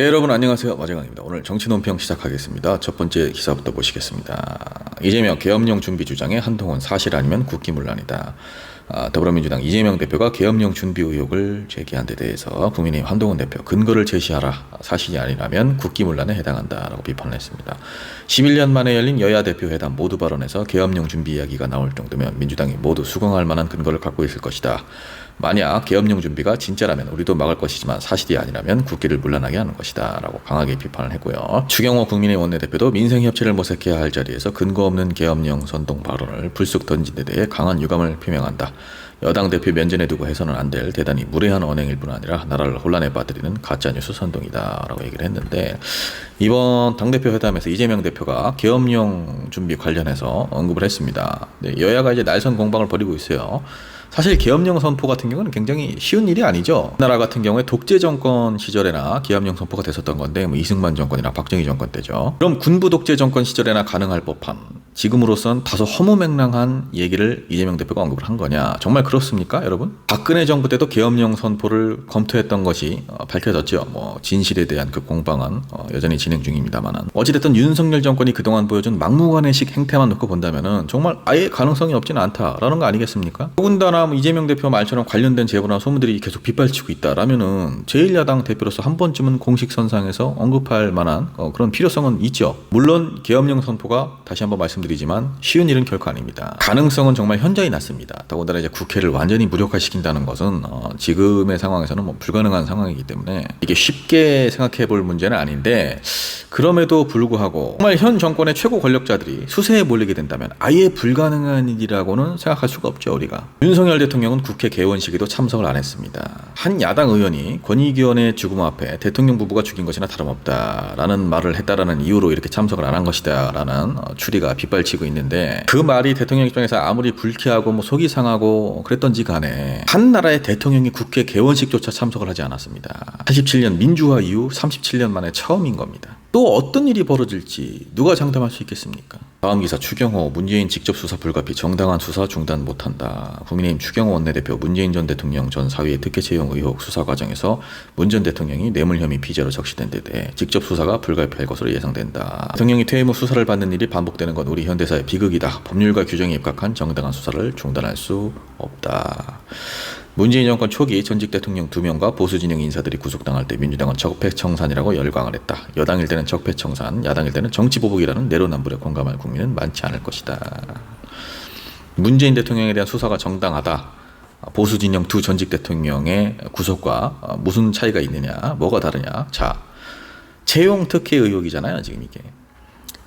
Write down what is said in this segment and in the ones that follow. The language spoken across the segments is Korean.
네, 여러분 안녕하세요. 마정환입니다. 오늘 정치논평 시작하겠습니다. 첫 번째 기사부터 보시겠습니다. 이재명 계엄령 준비 주장에 한동훈 사실 아니면 국기문란이다. 더불어민주당 이재명 대표가 계엄령 준비 의혹을 제기한 데 대해서 국민의힘 한동훈 대표 근거를 제시하라. 사실이 아니라면 국기문란에 해당한다라고 비판을 했습니다. 11년 만에 열린 여야 대표 회담 모두 발언에서 계엄령 준비 이야기가 나올 정도면 민주당이 모두 수긍할 만한 근거를 갖고 있을 것이다. 만약 계엄령 준비가 진짜라면 우리도 막을 것이지만 사실이 아니라면 국기를 문란하게 하는 것이다 라고 강하게 비판을 했고요. 추경호 국민의힘 원내대표도 민생협치를 모색해야 할 자리에서 근거 없는 계엄령 선동 발언을 불쑥 던진 데 대해 강한 유감을 표명한다. 여당 대표 면전에 두고 해서는 안 될 대단히 무례한 언행일 뿐 아니라 나라를 혼란에 빠뜨리는 가짜뉴스 선동이다 라고 얘기를 했는데, 이번 당대표 회담에서 이재명 대표가 계엄령 준비 관련해서 언급을 했습니다. 네, 여야가 이제 날선 공방을 벌이고 있어요. 사실 계엄령 선포 같은 경우는 굉장히 쉬운 일이 아니죠. 나라 같은 경우에 독재 정권 시절에나 계엄령 선포가 됐었던 건데, 이승만 정권이나 박정희 정권 때죠. 그럼 군부 독재 정권 시절에나 가능할 법한, 지금으로선 다소 허무맹랑한 얘기를 이재명 대표가 언급을 한 거냐? 정말 그렇습니까, 여러분? 박근혜 정부 때도 계엄령 선포를 검토했던 것이 밝혀졌죠. 진실에 대한 그 공방은 여전히 진행 중입니다만, 어찌됐든 윤석열 정권이 그동안 보여준 막무가내식 행태만 놓고 본다면은 정말 아예 가능성이 없지는 않다라는 거 아니겠습니까? 더군다나 이재명 대표 말처럼 관련된 제보나 소문들이 계속 빗발치고 있다라면은 제1야당 대표로서 한 번쯤은 공식선상에서 언급할 만한 그런 필요성은 있죠. 물론 계엄령 선포가 다시 한번 말씀드리지만 쉬운 일은 결코 아닙니다. 가능성은 정말 현저히 낮습니다. 더군다나 이제 국회를 완전히 무력화시킨다는 것은 지금의 상황에서는 불가능한 상황이기 때문에 이게 쉽게 생각해 볼 문제는 아닌데, 그럼에도 불구하고 정말 현 정권의 최고 권력자들이 수세에 몰리게 된다면 아예 불가능한 일이라고는 생각할 수가 없죠. 우리가 윤석열 대통령은 국회 개원식에도 참석을 안 했습니다. 한 야당 의원이 권익위원회 죽음 앞에 대통령 부부가 죽인 것이나 다름없다라는 말을 했다라는 이유로 이렇게 참석을 안 한 것이다 라는 추리가 빗발치고 있는데, 그 말이 대통령 입장에서 아무리 불쾌하고 속이 상하고 그랬던지 간에 한 나라의 대통령이 국회 개원식조차 참석을 하지 않았습니다. 87년 민주화 이후 37년 만에 처음인 겁니다. 또 어떤 일이 벌어질지 누가 장담할 수 있겠습니까? 다음 기사, 추경호 문재인 직접 수사 불가피, 정당한 수사 중단 못한다. 국민의힘 추경호 원내대표 문재인 전 대통령 전 사위의 특혜 채용 의혹 수사 과정에서 문 전 대통령이 뇌물 혐의 피의자로 적시된 데 대해 직접 수사가 불가피할 것으로 예상된다. 대통령이 퇴임 후 수사를 받는 일이 반복되는 건 우리 현대사의 비극이다. 법률과 규정에 입각한 정당한 수사를 중단할 수 없다. 문재인 정권 초기 전직 대통령 2명과 보수 진영 인사들이 구속당할 때 민주당은 적폐청산이라고 열광을 했다. 여당일 때는 적폐청산, 야당일 때는 정치보복이라는 내로남불에 공감할 국민은 많지 않을 것이다. 문재인 대통령에 대한 수사가 정당하다. 보수 진영 두 전직 대통령의 구속과 무슨 차이가 있느냐, 뭐가 다르냐. 자, 채용 특혜 의혹이잖아요, 지금 이게.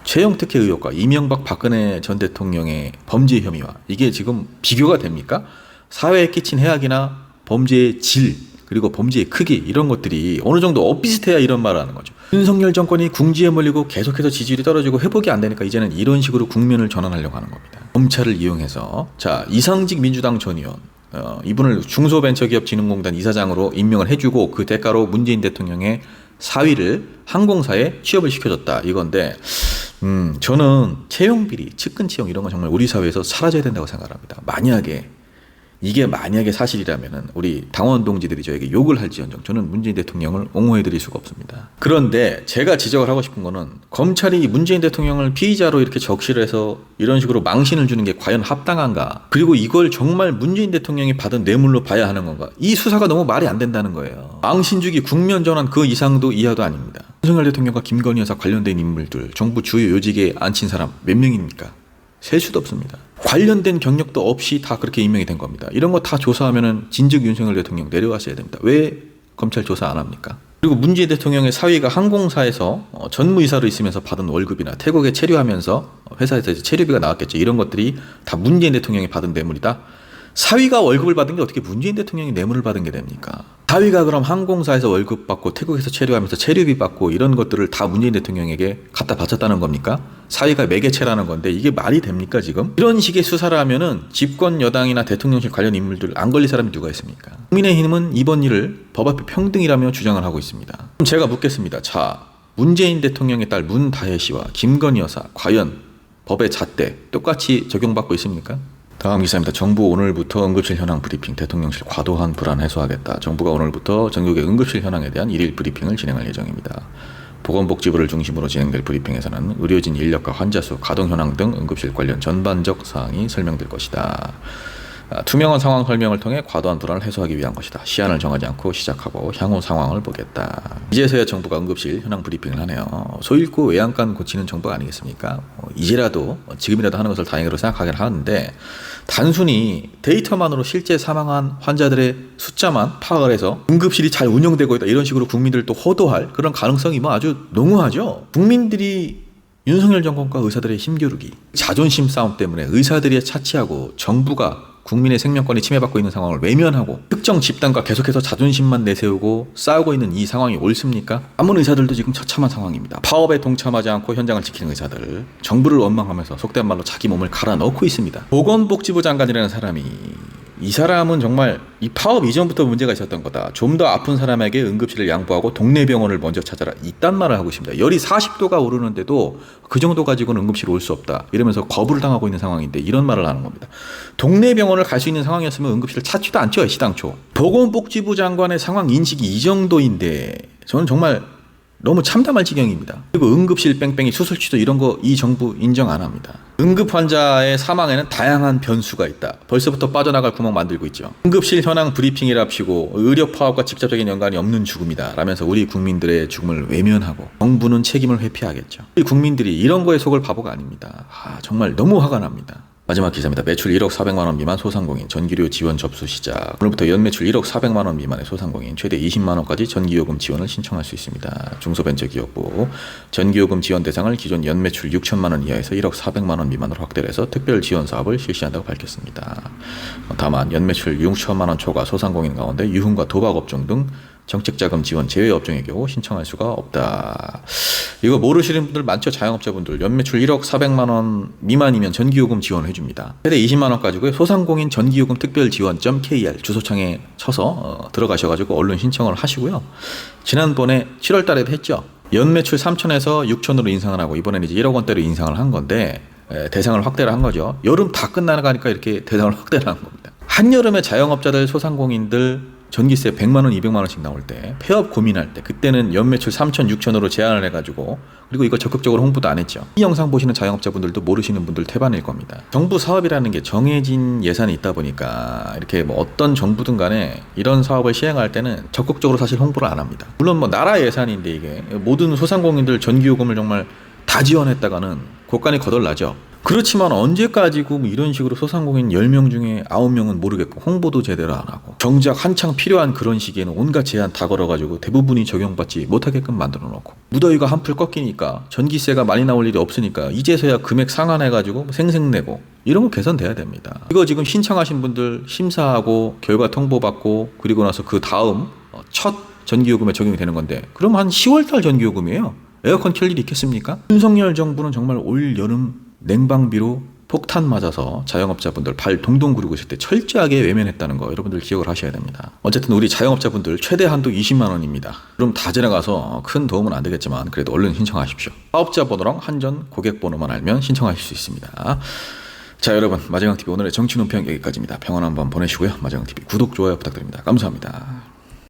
채용 특혜 의혹과 이명박 박근혜 전 대통령의 범죄 혐의와 이게 지금 비교가 됩니까? 사회에 끼친 해악이나 범죄의 질, 그리고 범죄의 크기, 이런 것들이 어느 정도 엇비슷해야 이런 말을 하는 거죠. 윤석열 정권이 궁지에 몰리고 계속해서 지지율이 떨어지고 회복이 안 되니까 이제는 이런 식으로 국면을 전환하려고 하는 겁니다. 검찰을 이용해서, 자, 이상직 민주당 전 의원, 이분을 중소벤처기업진흥공단 이사장으로 임명을 해주고 그 대가로 문재인 대통령의 사위를 항공사에 취업을 시켜줬다, 이건데, 저는 채용비리, 측근 채용 이런 건 정말 우리 사회에서 사라져야 된다고 생각합니다. 이게 만약에 사실이라면은 우리 당원 동지들이 저에게 욕을 할지언정 저는 문재인 대통령을 옹호해드릴 수가 없습니다. 그런데 제가 지적을 하고 싶은 거는, 검찰이 문재인 대통령을 피의자로 이렇게 적시를 해서 이런 식으로 망신을 주는 게 과연 합당한가? 그리고 이걸 정말 문재인 대통령이 받은 뇌물로 봐야 하는 건가? 이 수사가 너무 말이 안 된다는 거예요. 망신 주기, 국면 전환 그 이상도 이하도 아닙니다. 윤석열 대통령과 김건희 여사 관련된 인물들, 정부 주요 요직에 앉힌 사람 몇 명입니까? 셀 수도 없습니다. 관련된 경력도 없이 다 그렇게 임명이 된 겁니다. 이런 거 다 조사하면은 진즉 윤석열 대통령 내려왔어야 됩니다. 왜 검찰 조사 안 합니까? 그리고 문재인 대통령의 사위가 항공사에서 전무이사로 있으면서 받은 월급이나 태국에 체류하면서 회사에서 체류비가 나왔겠죠. 이런 것들이 다 문재인 대통령이 받은 뇌물이다. 사위가 월급을 받은 게 어떻게 문재인 대통령이 뇌물을 받은 게 됩니까? 사위가 그럼 항공사에서 월급 받고 태국에서 체류하면서 체류비 받고 이런 것들을 다 문재인 대통령에게 갖다 바쳤다는 겁니까? 사위가 매개체라는 건데 이게 말이 됩니까 지금? 이런 식의 수사를 하면은 집권 여당이나 대통령실 관련 인물들 안 걸릴 사람이 누가 있습니까? 국민의힘은 이번 일을 법 앞에 평등이라며 주장을 하고 있습니다. 그럼 제가 묻겠습니다. 자, 문재인 대통령의 딸 문다혜 씨와 김건희 여사 과연 법의 잣대 똑같이 적용받고 있습니까? 다음 기사입니다. 정부 오늘부터 응급실 현황 브리핑, 대통령실 과도한 불안 해소하겠다. 정부가 오늘부터 전국의 응급실 현황에 대한 일일 브리핑을 진행할 예정입니다. 보건복지부를 중심으로 진행될 브리핑에서는 의료진 인력과 환자 수, 가동 현황 등 응급실 관련 전반적 사항이 설명될 것이다. 투명한 상황 설명을 통해 과도한 불안을 해소하기 위한 것이다. 시한을 정하지 않고 시작하고 향후 상황을 보겠다. 이제서야 정부가 응급실 현황 브리핑을 하네요. 소 잃고 외양간 고치는 정부가 아니겠습니까? 이제라도 지금이라도 하는 것을 다행으로 생각하긴 하는데 단순히 데이터만으로 실제 사망한 환자들의 숫자만 파악을 해서 응급실이 잘 운영되고 있다 이런 식으로 국민들을 또 호도할 그런 가능성이 뭐 아주 농후하죠. 국민들이 윤석열 정권과 의사들의 힘겨루기, 자존심 싸움 때문에 의사들이 차치하고 정부가 국민의 생명권이 침해받고 있는 상황을 외면하고 특정 집단과 계속해서 자존심만 내세우고 싸우고 있는 이 상황이 옳습니까? 아무런 의사들도 지금 처참한 상황입니다. 파업에 동참하지 않고 현장을 지키는 의사들, 정부를 원망하면서 속된 말로 자기 몸을 갈아 넣고 있습니다. 보건복지부 장관이라는 사람이 이 사람은 정말 이 파업 이전부터 문제가 있었던 거다. 좀 더 아픈 사람에게 응급실을 양보하고 동네 병원을 먼저 찾아라. 이딴 말을 하고 있습니다. 열이 40도가 오르는데도 그 정도 가지고는 응급실 올 수 없다. 이러면서 거부를 당하고 있는 상황인데 이런 말을 하는 겁니다. 동네 병원을 갈 수 있는 상황이었으면 응급실을 찾지도 않죠. 시당초. 보건복지부 장관의 상황 인식이 이 정도인데 저는 정말 너무 참담할 지경입니다. 그리고 응급실 뺑뺑이 수술치도 이런 거 이 정부 인정 안 합니다. 응급 환자의 사망에는 다양한 변수가 있다. 벌써부터 빠져나갈 구멍 만들고 있죠. 응급실 현황 브리핑이랍시고 의료 파업과 직접적인 연관이 없는 죽음이다 라면서 우리 국민들의 죽음을 외면하고 정부는 책임을 회피하겠죠. 우리 국민들이 이런 거에 속을 바보가 아닙니다. 정말 너무 화가 납니다. 마지막 기사입니다. 매출 1억 400만 원 미만 소상공인 전기료 지원 접수 시작. 오늘부터 연매출 1억 400만 원 미만의 소상공인 최대 20만 원까지 전기요금 지원을 신청할 수 있습니다. 중소벤처기업부 전기요금 지원 대상을 기존 연매출 6천만 원 이하에서 1억 400만 원 미만으로 확대를 해서 특별 지원 사업을 실시한다고 밝혔습니다. 다만 연매출 6천만 원 초과 소상공인 가운데 유흥과 도박 업종 등 정책자금 지원 제외 업종의 경우 신청할 수가 없다. 이거 모르시는 분들 많죠. 자영업자분들 연매출 1억 400만 원 미만이면 전기요금 지원을 해줍니다. 최대 20만 원까지고요. 소상공인 전기요금 특별지원.kr 주소창에 쳐서 들어가셔가지고 얼른 신청을 하시고요. 지난번에 7월 달에도 했죠. 연매출 3천에서 6천으로 인상을 하고 이번에는 이제 1억 원대로 인상을 한 건데 대상을 확대를 한 거죠. 여름 다 끝나가니까 이렇게 대상을 확대를 한 겁니다. 한여름에 자영업자들 소상공인들 전기세 100만 원, 200만 원씩 나올 때 폐업 고민할 때 그때는 연매출 3천, 6천으로 제한을 해가지고 그리고 이거 적극적으로 홍보도 안 했죠. 이 영상 보시는 자영업자분들도 모르시는 분들 태반일 겁니다. 정부 사업이라는 게 정해진 예산이 있다 보니까 이렇게 뭐 어떤 정부든 간에 이런 사업을 시행할 때는 적극적으로 사실 홍보를 안 합니다. 물론 뭐 나라 예산인데 이게 모든 소상공인들 전기요금을 정말 다 지원했다가는 곳간이 거덜나죠. 그렇지만 언제까지고 뭐 이런 식으로 소상공인 10명 중에 9명은 모르겠고 홍보도 제대로 안 하고 정작 한창 필요한 그런 시기에는 온갖 제한 다 걸어가지고 대부분이 적용받지 못하게끔 만들어 놓고 무더위가 한풀 꺾이니까 전기세가 많이 나올 일이 없으니까 이제서야 금액 상한해가지고 생색내고 이런 거 개선돼야 됩니다. 이거 지금 신청하신 분들 심사하고 결과 통보받고 그리고 나서 그 다음 첫 전기요금에 적용이 되는 건데 그럼 한 10월달 전기요금이에요. 에어컨 켤 일이 있겠습니까? 윤석열 정부는 정말 올 여름 냉방비로 폭탄 맞아서 자영업자분들 발 동동 구르고 있을 때 철저하게 외면했다는 거 여러분들 기억을 하셔야 됩니다. 어쨌든 우리 자영업자분들 최대 한도 20만 원입니다. 그럼 다 지나가서 큰 도움은 안 되겠지만 그래도 얼른 신청하십시오. 사업자 번호랑 한전 고객 번호만 알면 신청하실 수 있습니다. 자 여러분 마정영TV 오늘의 정치 논평 여기까지입니다. 평안 한번 보내시고요. 마정영TV 구독 좋아요 부탁드립니다. 감사합니다.